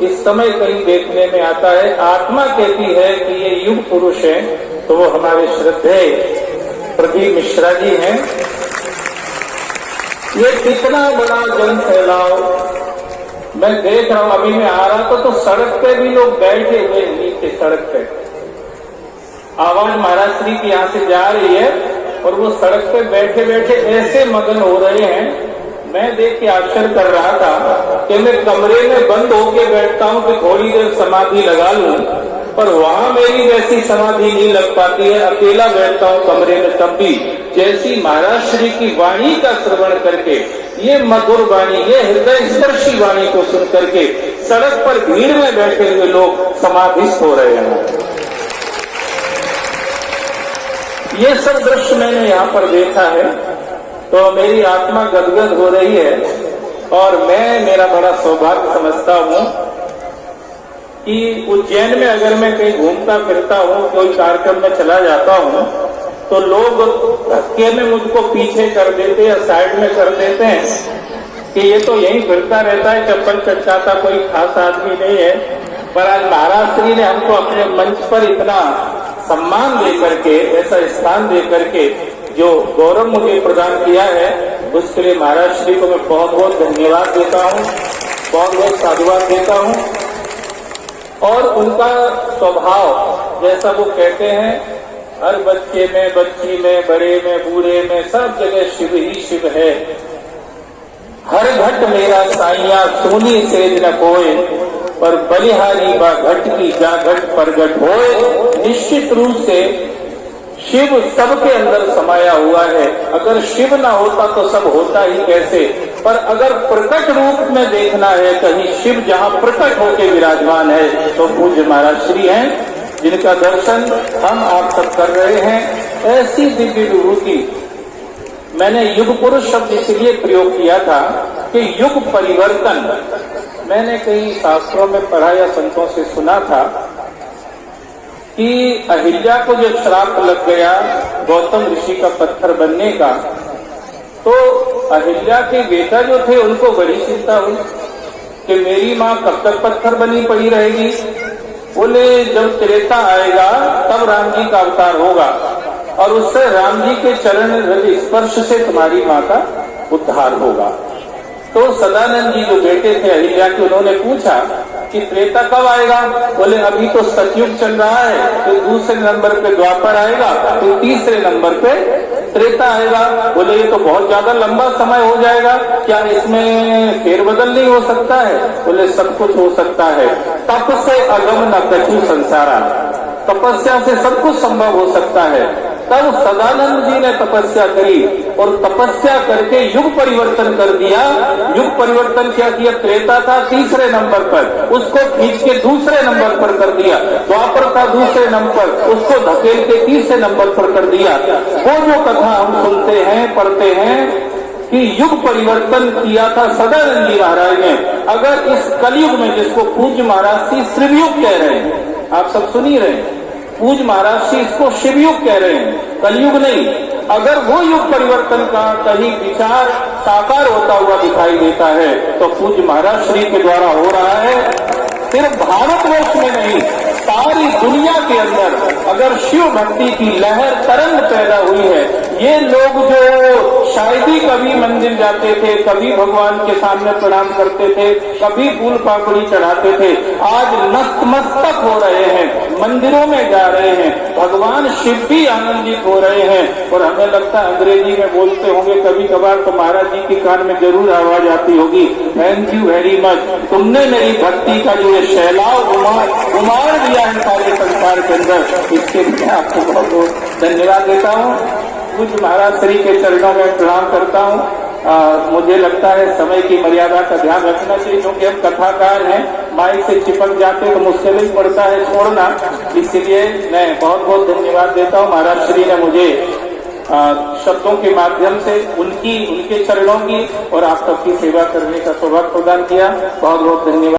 इस समय कहीं देखने में आता है। आत्मा कहती है कि ये युग पुरुष है, तो वो हमारे श्रद्धेय प्रदीप मिश्रा जी हैं। ये कितना बड़ा जन फैलाव मैं देख रहा हूं। अभी मैं आ रहा था तो सड़क पे भी लोग बैठे हुए नीचे सड़क पे। आवाज महाराज श्री की यहां से जा रही है और वो सड़क पे बैठे बैठे ऐसे मगन हो रहे हैं। मैं देख के आश्चर्य कर रहा था कि मैं कमरे में बंद होके बैठता हूं कि थोड़ी देर समाधि लगा लूं, पर वहां मेरी वैसी समाधि नहीं लग पाती है। अकेला बैठता हूं कमरे में, तब भी जैसी महाराज श्री की वाणी का श्रवण करके, ये मधुर वाणी, ये हृदय स्पर्शी वाणी को सुन करके सड़क पर भीड़ में बैठे हुए लोग समाधिस्थ हो रहे हैं। ये सब दृश्य मैंने यहाँ पर देखा है, तो मेरी आत्मा गदगद हो रही है। और मैं मेरा बड़ा सौभाग्य समझता हूँ कि उज्जैन में अगर मैं कहीं घूमता फिरता हूँ, कोई कार्यक्रम में चला जाता हूँ, तो लोग धक्के में मुझको पीछे कर देते या साइड में कर देते हैं कि ये तो यहीं फिरता रहता है, चप्पल चटकाता कोई खास आदमी नहीं है। पर आज महाराज श्री ने हमको अपने मंच पर इतना सम्मान दे करके, ऐसा स्थान दे करके जो गौरव मुझे प्रदान किया है, उसके लिए महाराज श्री को मैं बहुत बहुत धन्यवाद देता हूँ, बहुत बहुत साधुवाद देता हूँ। और उनका स्वभाव जैसा वो कहते हैं, हर बच्चे में, बच्ची में, बड़े में, बूढ़े में, सब जगह शिव ही शिव है। हर घट मेरा साइया सोनी सेज न कोय, पर बलिहारी बा घट की जा घट प्रगट होए। निश्चित रूप से शिव सबके अंदर समाया हुआ है। अगर शिव ना होता तो सब होता ही कैसे। पर अगर प्रकट रूप में देखना है कहीं शिव जहाँ प्रकट होके विराजमान है, तो पूज्य महाराज श्री हैं, जिनका दर्शन हम आप सब कर रहे हैं। ऐसी दिव्य विभूति, मैंने युग पुरुष शब्द इसलिए प्रयोग किया था कि युग परिवर्तन, मैंने कई शास्त्रों में पढ़ा या संतों से सुना था कि अहिल्या को जब श्राप लग गया गौतम ऋषि का पत्थर बनने का, तो अहिल्या के बेटा जो थे उनको बड़ी चिंता हुई कि मेरी माँ कब तक पत्थर बनी पड़ी रहेगी। बोले जब त्रेता आएगा तब राम जी का अवतार होगा और उससे राम जी के चरण रज स्पर्श से तुम्हारी माँ का उद्धार होगा। तो सदानंद जी जो बेटे थे अहिल्या के, उन्होंने पूछा कि त्रेता कब आएगा। बोले अभी तो सतयुग चल रहा है, तो दूसरे नंबर पे द्वापर आएगा, तो तीसरे नंबर पे त्रेता आएगा। बोले ये तो बहुत ज्यादा लंबा समय हो जाएगा, क्या इसमें फेरबदल नहीं हो सकता है। बोले सब कुछ हो सकता है, तप से अगम न कछु संसारा, तपस्या से सब कुछ संभव हो सकता है। तब सदानंद जी ने तपस्या करी और तपस्या करके युग परिवर्तन कर दिया। युग परिवर्तन क्या किया, त्रेता था तीसरे नंबर पर, उसको खींच के दूसरे नंबर पर कर दिया। द्वापर था दूसरे नंबर, उसको धकेल के तीसरे नंबर पर कर दिया। वो जो कथा हम सुनते हैं, पढ़ते हैं कि युग परिवर्तन किया था सदानंद जी महाराज ने। अगर इस कलयुग में, जिसको पूज्य महाराज श्री शिवयुग कह रहे हैं, आप सब सुन ही रहे हैं, पूज्य महाराज श्री इसको शिवयुग कह रहे हैं, कलयुग नहीं। अगर वो युग परिवर्तन का कहीं विचार साकार होता हुआ दिखाई देता है तो पूज्य महाराज श्री के द्वारा हो रहा है। सिर्फ भारतवर्ष में नहीं, सारी दुनिया के अंदर अगर शिव भक्ति की लहर तरंग पैदा हुई है। ये लोग जो शायद ही कभी मंदिर जाते थे, कभी भगवान के सामने प्रणाम करते थे, कभी फूल पाकड़ी चढ़ाते थे, आज नतमस्तक हो रहे हैं, मंदिरों में जा रहे हैं, भगवान शिव भी आनंदित हो रहे हैं। और हमें लगता है अंग्रेजी में बोलते होंगे कभी कभार, तो महाराज जी के कान में जरूर आवाज आती होगी, थैंक यू वेरी मच, तुमने मेरी भक्ति का जो सैलाब उमाड़ दिया है सारे संसार के अंदर, इसके लिए आपको बहुत बहुत धन्यवाद देता हूँ। पूज्य महाराज श्री के चरणों में प्रणाम करता हूँ। मुझे लगता है समय की मर्यादा का ध्यान रखना चाहिए, क्योंकि हम कथाकार हैं, माइक से चिपक जाते तो मुश्किल ही पड़ता है छोड़ना। इसलिए मैं बहुत बहुत धन्यवाद देता हूँ। महाराज श्री ने मुझे शब्दों के माध्यम से उनके चरणों की और आप सबकी सेवा करने का सौभाग्य प्रदान किया। बहुत बहुत धन्यवाद।